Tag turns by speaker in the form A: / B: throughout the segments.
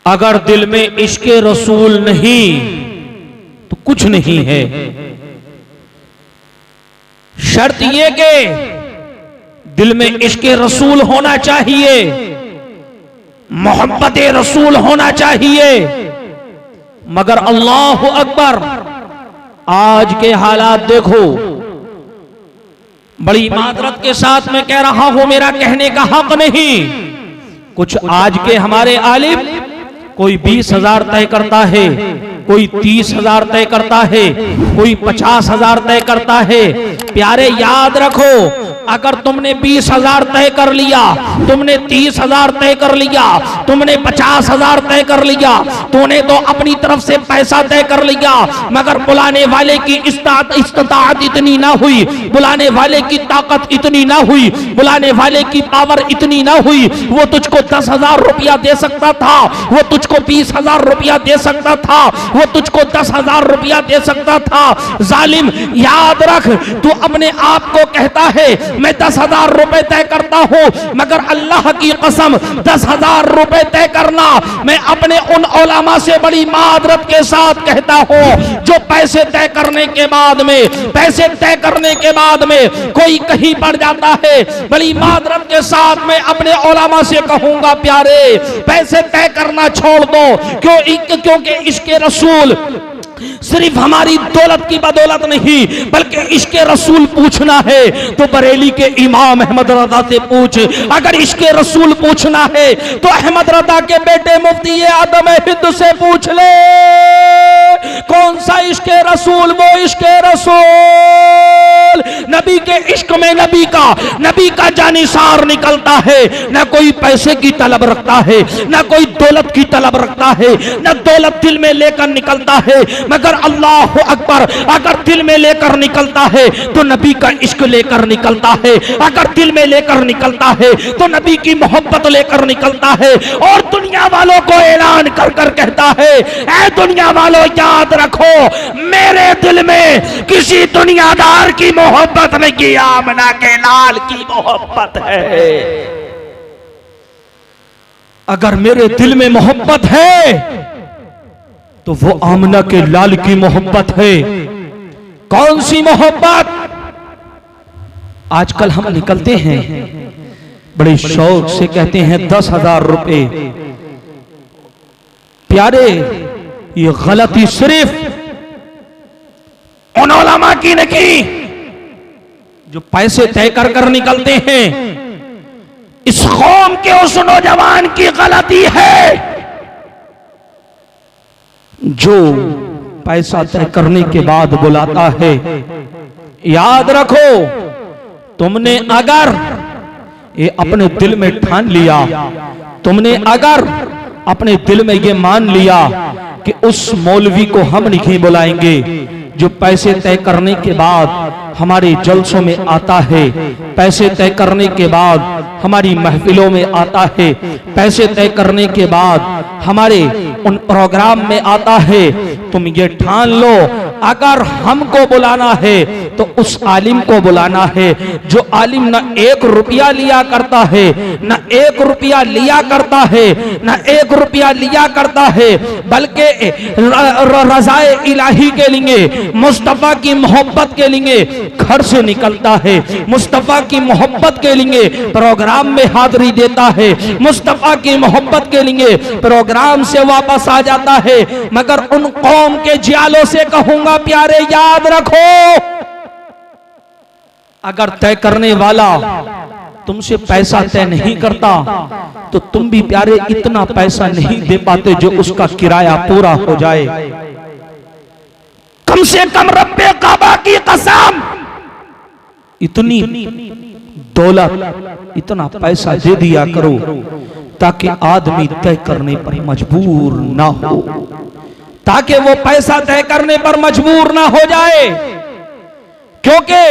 A: अगर दिल में इश्क़े रसूल नहीं तो कुछ नहीं है। शर्त यह कि दिल में इश्क़े रसूल होना चाहिए, मोहब्बत रसूल होना चाहिए। मगर अल्लाह अकबर, आज के हालात देखो। बड़ी मादरत के साथ मैं कह रहा हूं, मेरा कहने का हक नहीं। कुछ आज के हमारे आलिम, कोई 20,000 तय करता है, कोई 30,000 तय करता है, कोई 50,000 तय करता है। प्यारे याद रखो, अगर तुमने 20,000 तय कर लिया, तुमने 30,000 तय कर लिया, तुमने 50,000 तय कर लिया, तूने तो अपनी तरफ से पैसा तय कर लिया, मगर बुलाने वाले की इस्ताअत इतनी ना हुई, बुलाने वाले की ताकत इतनी ना हुई, बुलाने वाले की पावर इतनी ना हुई। वो तुझको 10,000 रुपया दे सकता था, वो तुझको 20,000 रुपया दे सकता था, वो तुझको 10,000 रुपया दे सकता था। जालिम, याद रख, तू अपने आप को कहता है मैं 10,000 रुपए तय करता हूं, मगर अल्लाह की कसम 10,000 रुपए तय करना, मैं अपने उन उलमा से बड़ी मादरत के साथ कहता हूं जो पैसे तय करने के बाद में, पैसे तय करने के बाद में कोई कहीं पड़ जाता है। बड़ी मादरत के साथ मैं अपने उलमा से कहूंगा, प्यारे पैसे तय करना छोड़ दो। क्योंकि इश्क़े रसूल सिर्फ हमारी दौलत की बदौलत नहीं, बल्कि इश्क़े रसूल पूछना है तो बरेली के इमाम अहमद रजा से पूछ। अगर इश्क़े रसूल पूछना है तो अहमद रजा के बेटे मुफ्ती आदम हिंद से पूछ ले। कौन सा इश्क़े रसूल? वो इश्क़े रसूल, नबी के इश्क में नबी का जानिसार निकलता है। न कोई पैसे की तलब रखता है, न कोई दौलत की तलब रखता है, न दौलत दिल में लेकर निकलता है, मगर अल्लाह अकबर अगर दिल में लेकर निकलता है तो नबी का इश्क लेकर निकलता है। अगर दिल में लेकर निकलता है तो नबी की मोहब्बत लेकर निकलता है। और दुनिया वालों को ऐलान कर कर कहता है, ऐ दुनिया वालों याद रखो, मेरे दिल में किसी दुनियादार की मोहब्बत नहीं, आमना के लाल की मोहब्बत है। अगर मेरे दिल में मोहब्बत है तो वो आमना के लाल की मोहब्बत है। कौन सी मोहब्बत? आजकल हम निकलते हैं बड़े शौक से, कहते हैं 10,000 रुपए। प्यारे, ये गलती सिर्फ उन उलमा की नहीं जो पैसे तय कर कर निकलते हैं। इस कौम के उस नौजवान की गलती है जो पैसा तय करने के बाद बुलाता है। याद रखो, तुमने अगर ये अपने दिल में ठान लिया, तुमने अगर अपने दिल में ये मान लिया कि उस मौलवी को हम नहीं बुलाएंगे जो पैसे तय करने के बाद हमारे जलसों में आता है, पैसे तय करने के बाद हमारी महफिलों में आता है, पैसे तय करने के बाद हमारे उन प्रोग्राम में आता है, तुम ये ठान लो अगर हमको बुलाना है तो उस आलिम को बुलाना है जो आलिम न 1 रुपया लिया करता है, न 1 रुपया लिया करता है, न 1 रुपया लिया करता है, बल्कि रज़ाए इलाही के लिए, मुस्तफ़ा की मोहब्बत के लिए घर से निकलता है, मुस्तफ़ा की मोहब्बत के लिए प्रोग्राम में हाजिरी देता है, मुस्तफ़ा की मोहब्बत के लिए प्रोग्राम से वापस आ जाता है। मगर उन कौम के जियालों से कहूंगा, प्यारे याद रखो, अगर तय करने वाला तुमसे पैसा तय नहीं करता तो तुम भी प्यारे इतना पैसा नहीं दे पाते जो उसका किराया पूरा हो जाए। कम से कम रब्बे काबा की कसम, इतनी दौलत, इतना पैसा दे दिया करो ताकि आदमी तय करने पर मजबूर ना हो, ताकि वो पैसा तय करने पर मजबूर ना हो जाए। क्योंकि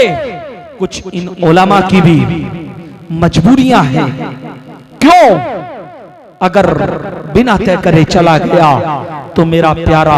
A: कुछ इन उलमा की भी मजबूरियां हैं। क्यों? अगर बिना तय करे चला गया तो मेरा प्यारा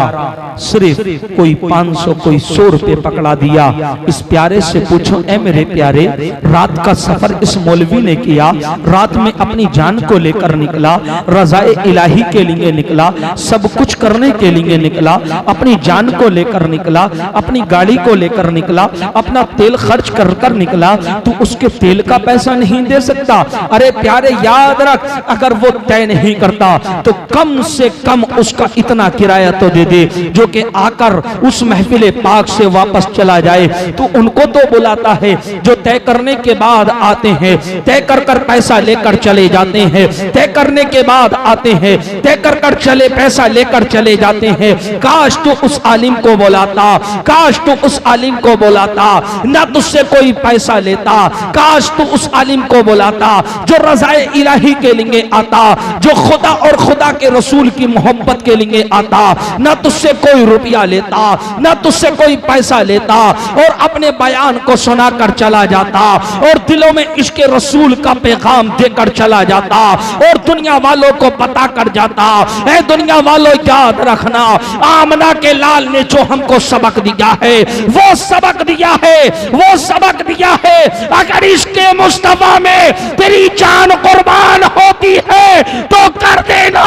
A: सिर्फ कोई 500 कोई 100 रुपए पकड़ा दिया। इस प्यारे से पूछो, ए मेरे प्यारे, रात का सफर इस मौलवी ने किया, रात में अपनी जान को लेकर निकला, रज़ाए इलाही के लिए निकला, सब कुछ करने के लिए निकला, अपनी जान को लेकर निकला, अपनी गाड़ी को लेकर निकला, अपना तेल खर्च कर कर निकला, तू उसके तेल का पैसा नहीं दे सकता? अरे प्यारे याद रख, अगर वो तय नहीं करता तो कम से कम उसका इतना किराया तो दे दे जो कि आकर उस महफिल पाक से वापस चला जाए। तो उनको तो बुलाता है जो तय करने के बाद आते हैं, तय कर कर पैसा लेकर चले जाते हैं, तय करने के बाद आते हैं, तय कर कर चले पैसा लेकर चले जाते हैं। काश तो उस आलिम को बुलाता, काश तो उस आलिम को बुलाता, ना तुझसे कोई पैसा लेता, काश तो उस आलिम को बुलाता जो रज़ाए इलाही के लिए आता, जो खुदा और खुदा के रसूल की मोहब्बत के लिए आता, ना तुझसे कोई रुपया लेता, ना तुझसे कोई पैसा लेता, और अपने बयान को सुनाकर चला जाता और दिलों में इश्क रसूल का पैगाम देकर चला जाता और दुनिया वालों को बता कर जाता। ऐ दुनिया वालों याद रखना, आमना के लाल ने जो हमको सबक दिया है वो सबक दिया है, वो सबक दिया है, अगर इसके मुस्तफा में तेरी जान कुर्बान होती है तो कर देना,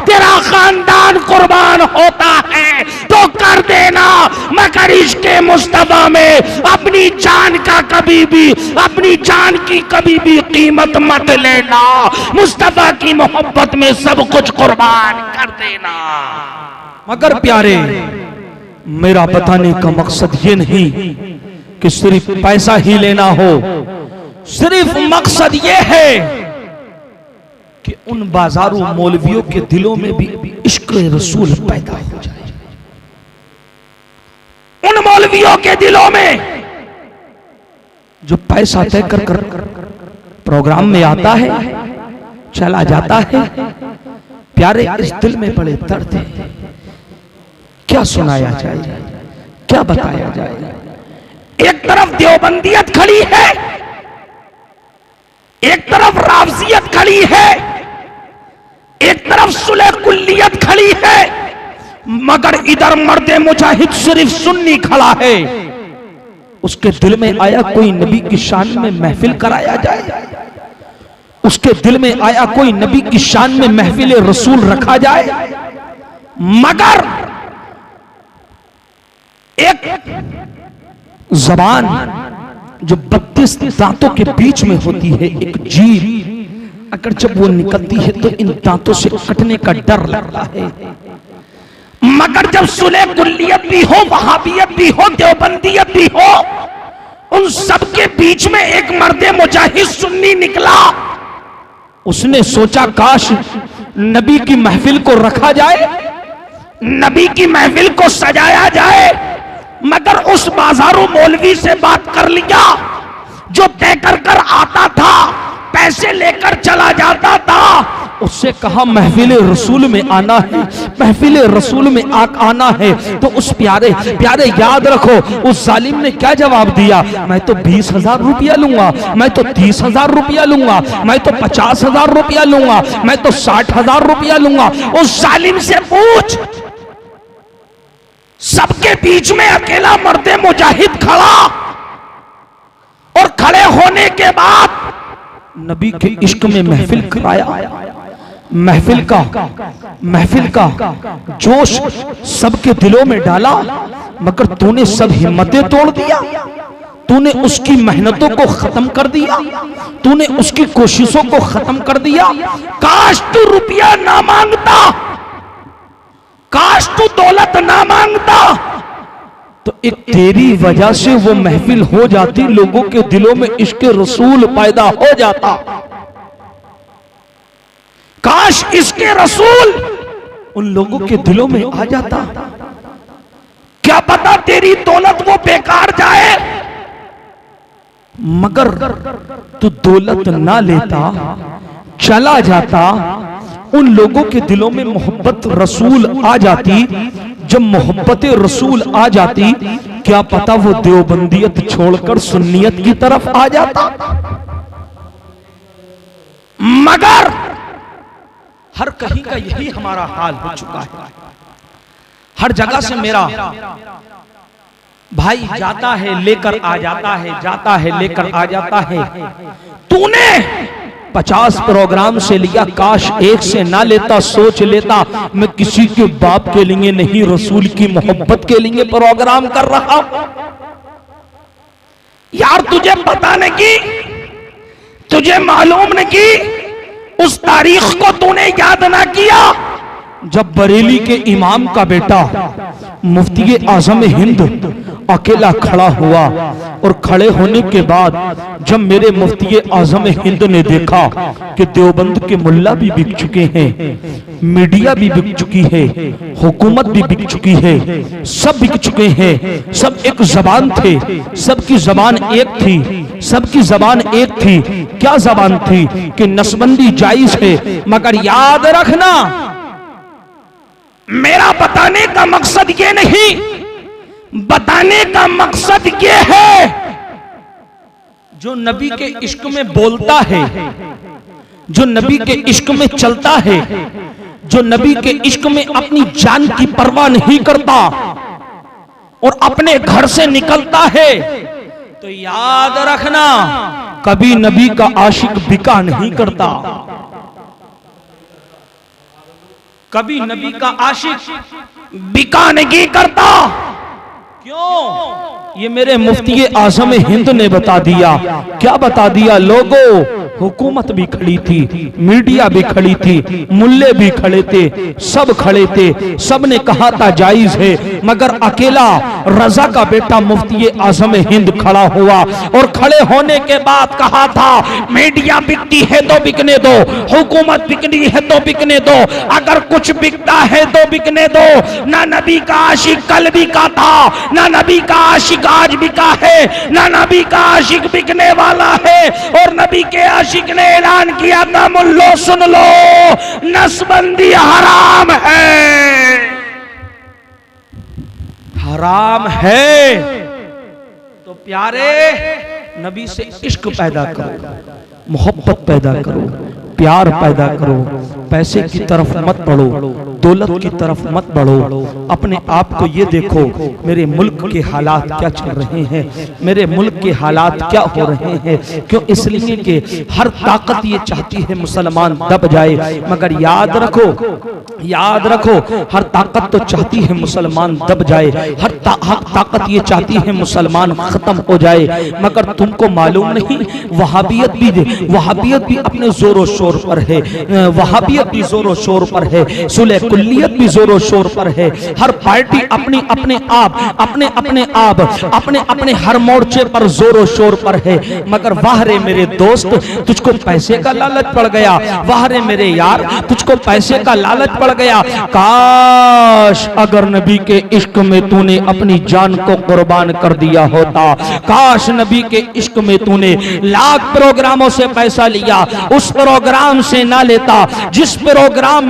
A: तेरा खानदान कुर्बान होता है तो कर देना, मगर इसके मुस्तफा में अपनी जान का कभी भी, अपनी जान की कभी भी कीमत मत लेना, मुस्तफा की मोहब्बत में सब कुछ कुर्बान कर देना। मगर प्यारे, मेरा बताने का मकसद ये नहीं कि सिर्फ पैसा ही लेना हो, सिर्फ मकसद ये है कि उन बाजारू मौलवियों के दिलों में भी इश्क रसूल पैदा हो जाए। उन मौलवियों के दिलों में जो पैसा तय कर कर प्रोग्राम में आता है, चला जाता है, प्यारे इस दिल में बड़े दर्द है, क्या सुनाया जाए, क्या बताया जाए। एक तरफ देवबंदियत खड़ी है, एक तरफ रावजियत खड़ी है, एक तरफ सुलह कुल्लियत खड़ी है, मगर इधर मर्दे मुजाहिद सिर्फ सुन्नी खड़ा है। उसके दिल में आया कोई नबी की शान में महफिल कराया जाए, उसके दिल में आया कोई नबी की शान में महफिल रसूल रखा जाए, मगर एक जबान जो 32 दांतों के बीच में होती है, एक जीभ, अगर जब वो निकलती है तो इन दांतों से कटने का डर लगता है। मगर जब सुलह कुल्लियत भी हो, वहाबियत भी हो, देवबंदियत भी हो, उन सब के बीच में एक मर्दे मुजाहिद सुन्नी निकला। उसने सोचा काश नबी की महफिल को रखा जाए, नबी की महफिल को सजाया जाए, मगर उस बाजारू मौलवी से बात कर लिया जो तय कर कर आता था, पैसे लेकर चला जाता था। उससे कहा महफिल रसूल में आना है, महफिल रसूल में आना है। तो उस प्यारे प्यारे याद रखो, उस जालिम ने क्या जवाब दिया, मैं तो 20,000 रुपया लूंगा, मैं तो 30,000 रुपया लूंगा, मैं तो 50,000 रुपया लूंगा, मैं तो 60,000 रुपया लूंगा। उस जालिम से पूछ, सबके बीच में अकेला मर्दे मुजाहिद खड़ा, और खड़े होने के बाद नबी के इश्क में महफिल कराया। महफिल का जोश सबके दिलों में डाला, मगर तूने सब हिम्मतें तोड़ दिया, तूने उसकी मेहनतों को खत्म कर दिया, तूने उसकी कोशिशों को खत्म कर दिया। काश तू रुपया ना मांगता, काश तू दौलत ना मांगता, तो एक तेरी वजह से वो महफिल हो जाती, लोगों के दिलों में इश्क रसूल पैदा हो जाता। काश इसके रसूल उन लोगों के दिलों में आ जाता। क्या पता तेरी दौलत वो बेकार जाए, मगर तू दौलत ना लेता, चला जाता, उन लोगों के दिलों में मोहब्बत रसूल आ जाती। जब मोहब्बत रसूल आ जाती, क्या पता वो देवबंदियत छोड़कर सुन्नियत की तरफ आ जाता। मगर हर कहीं का यही हमारा हाल हो चुका है। हर जगह से मेरा भाई जाता है लेकर आ जाता है, जाता है लेकर आ जाता है। तूने 50 प्रोग्राम से लिया, काश एक से ना लेता, सोच लेता मैं किसी के बाप के लिए नहीं, रसूल की मोहब्बत के लिए प्रोग्राम कर रहा हूं। यार तुझे पता नहीं कि, तुझे मालूम नहीं कि उस तारीख को तूने याद ना किया जब बरेली के इमाम का बेटा मुफ्ती आजम हिंद अकेला खड़ा हुआ, और खड़े होने के बाद जब मेरे मुफ्ती आजम हिंद ने देखा कि देवबंद के मुल्ला भी बिक चुके हैं, मीडिया भी बिक चुकी है, हुकूमत भी बिक चुकी है, सब बिक चुके हैं, सब एक जबान थे, सबकी जबान एक थी, सबकी जबान एक थी। क्या जबान थी कि नसबंदी जायज है, मगर याद रखना मेरा बताने का मकसद ये नहीं, बताने का मकसद ये है जो नबी के इश्क में बोलता है, जो नबी के इश्क में चलता है, जो नबी के इश्क में अपनी जान की परवाह नहीं करता और अपने घर से निकलता है, तो याद रखना कभी नबी का आशिक बिका नहीं करता, कभी नबी का आशिक बिका नहीं करता। क्यों? ये मेरे मुफ्ती आजम हिंद ने बता दिया। क्या बता दिया? लोगों, हुकूमत भी खड़ी थी, मीडिया भी खड़ी थी, मुल्ले भी खड़े थे, सब खड़े थे, सब ने कहा था जायज है, मगर अकेला रजा का बेटा मुफ्ती आजम हिंद खड़ा हुआ, और खड़े होने के बाद कहा था मीडिया बिकती है तो बिकने दो, हुकूमत बिकनी है तो बिकने दो, अगर कुछ बिकता है तो बिकने दो। ना नबी का आशिक कल बिका था, ना नबी का आशिक आज बिका है, ना नबी का आशिक बिकने वाला है। और नबी के आशिक ने ऐलान किया था, मुल्लो सुन लो, नसबंदी हराम है, हराम है। तो प्यारे नबी से इश्क पैदा करो, मोहब्बत पैदा करो, प्यार पैदा करो, पैसे की तरफ मत बढ़ो, दौलत की तरफ मत बढ़ो। अपने आप को ये देखो, मेरे मुल्क के हालात क्या चल रहे हैं, मेरे मुल्क के हालात क्या हो रहे हैं। क्यों? इसलिए कि हर ताकत ये चाहती है मुसलमान दब जाए, मगर याद रखो, याद रखो, हर ताकत तो चाहती है मुसलमान दब जाए, हर ताकत ये चाहती है मुसलमान खत्म हो जाए, मगर तुमको मालूम नहीं वहाबियत भी अपने जोरों शोर पर है, वहाबियत भी जोरों शोर पर है, सुलह कुल्लियत भी जोरों शोर पर है। हर पार्टी अपने अपने हर मोर्चे पर जोरों शोर पर है, मगर वाह रे मेरे दोस्त, तुझको पैसे का लालच पड़ गया, वाह रे मेरे यार, तुझको पैसे का लालच पड़ गया। काश अगर नबी के इश्क में तूने अपनी जान को कुर्बान कर दिया होता, काश नबी के इश्क में तूने लाख प्रोग्रामों से पैसा लिया, उस प्रोग्राम से ना लेता जिस प्रोग्राम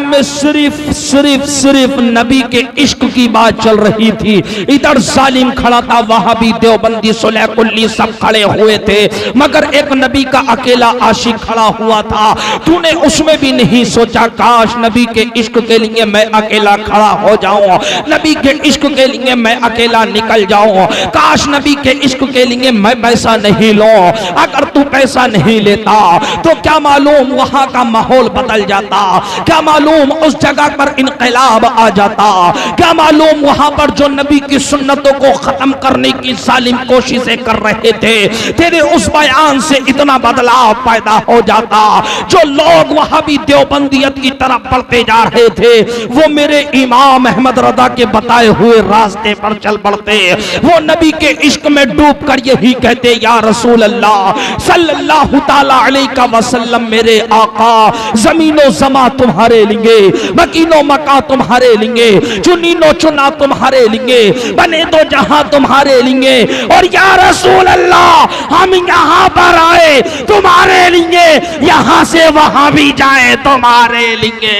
A: में सिर्फ नबी के इश्क की बात चल रही थी। इधर जालिम खड़ा था, वहां भी देवबंदी सुलह कुल्ली सब खड़े हुए थे, मगर एक नबी का अकेला आशिक खड़ा हुआ था। तूने उसमें भी नहीं सोचा काश नबी के इश्क के लिए मैं अकेला खड़ा हो जाऊं, नबी के इश्क के लिए मैं अकेला निकल जाऊं, काश नबी के इश्क के लिए मैं पैसा नहीं लूं। अगर तू पैसा नहीं लेता तो क्या मालूम वहां का माहौल बदल जाता, क्या मालूम उस जगह पर इनकलाब आ जाता, क्या मालूम वहां पर जो नबी की सुन्नतों को खत्म करने की जालिम कोशिशें कर रहे थे, तेरे उस बयान से इतना बदलाव पैदा हो जाता। जो लोग वहां भी देवबंदियत की तरफ बढ़ते जा रहे थे, वो मेरे इमाम अहमद रजा के बताए हुए रास्ते पर चल पड़ते, वो नबी के इश्क में डूब कर यही कहते, या रसूल अल्लाह सल्लल्लाहु ताला अलैहि वसल्लम, मेरे आका, जमीनो जमा तुम्हारे लिए, मकीनो मका तुम्हारे लिए, चुनीनो चुना तुम्हारे लिए, बने तो जहां तुम्हारे लिए, और या रसूल अल्लाह हम यहां पर आए तुम्हारे लिए, यहां से वहां भी जाए तुम्हारे लिए।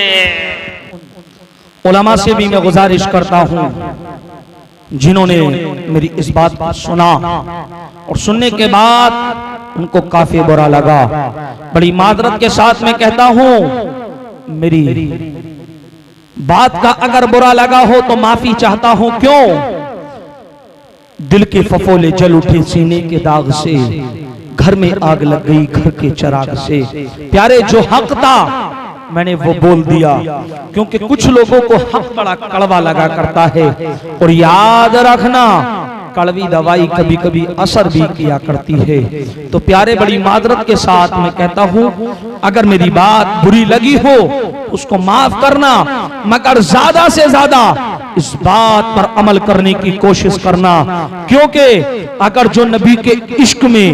A: उलमा से भी मैं गुजारिश करता हूं, जिन्होंने मेरी इस बात को सुना और सुनने के बाद उनको काफी बुरा लगा। बड़ी मादरत के साथ मैं कहता हूं, मेरी बात का अगर बुरा लगा हो तो माफी चाहता हूं। क्यों? दिल के फफोले जल उठे सीने के दाग से, घर में आग लग गई घर के चिराग से। प्यारे, जो हक था मैंने वो बोल दिया, क्योंकि कुछ लोगों को हक बड़ा कड़वा लगा करता है। और याद रखना, कड़वी दवाई कभी कभी असर भी किया करती है। तो प्यारे, बड़ी मादरत के साथ मैं कहता हूं, अगर मेरी बात बुरी लगी हो उसको माफ करना, मगर ज्यादा से ज्यादा इस बात पर अमल करने की कोशिश करना। क्योंकि अगर जो नबी के इश्क में,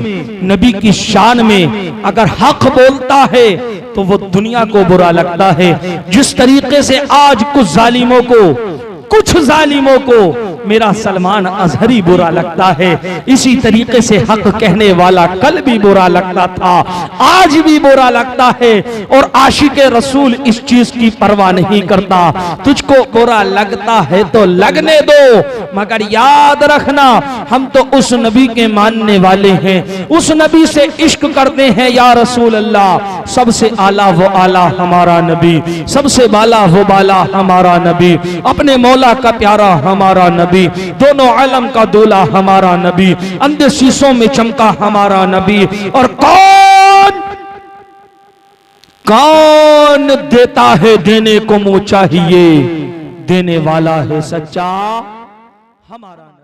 A: नबी की शान में अगर हक बोलता है तो वो दुनिया को बुरा लगता है। जिस तरीके से आज कुछ जालिमों को मेरा सलमान अजहरी बुरा लगता है, इसी तरीके से हक कहने वाला कल भी बुरा लगता था, आज भी बुरा लगता है। और आशिके रसूल इस चीज की परवाह नहीं करता। तुझको बुरा लगता है तो लगने दो, मगर याद रखना, हम तो उस नबी के मानने वाले हैं, उस नबी से इश्क करते हैं। या रसूल अल्लाह, सबसे आला वो आला हमारा नबी, सबसे बाला वो बाला हमारा नबी, अपने मौला का प्यारा हमारा नबी, दोनों आलम का दूल्हा हमारा नबी, अंधे शीशों में चमका हमारा नबी। और कौन देता है देने को मुंह चाहिए, देने वाला है सच्चा हमारा।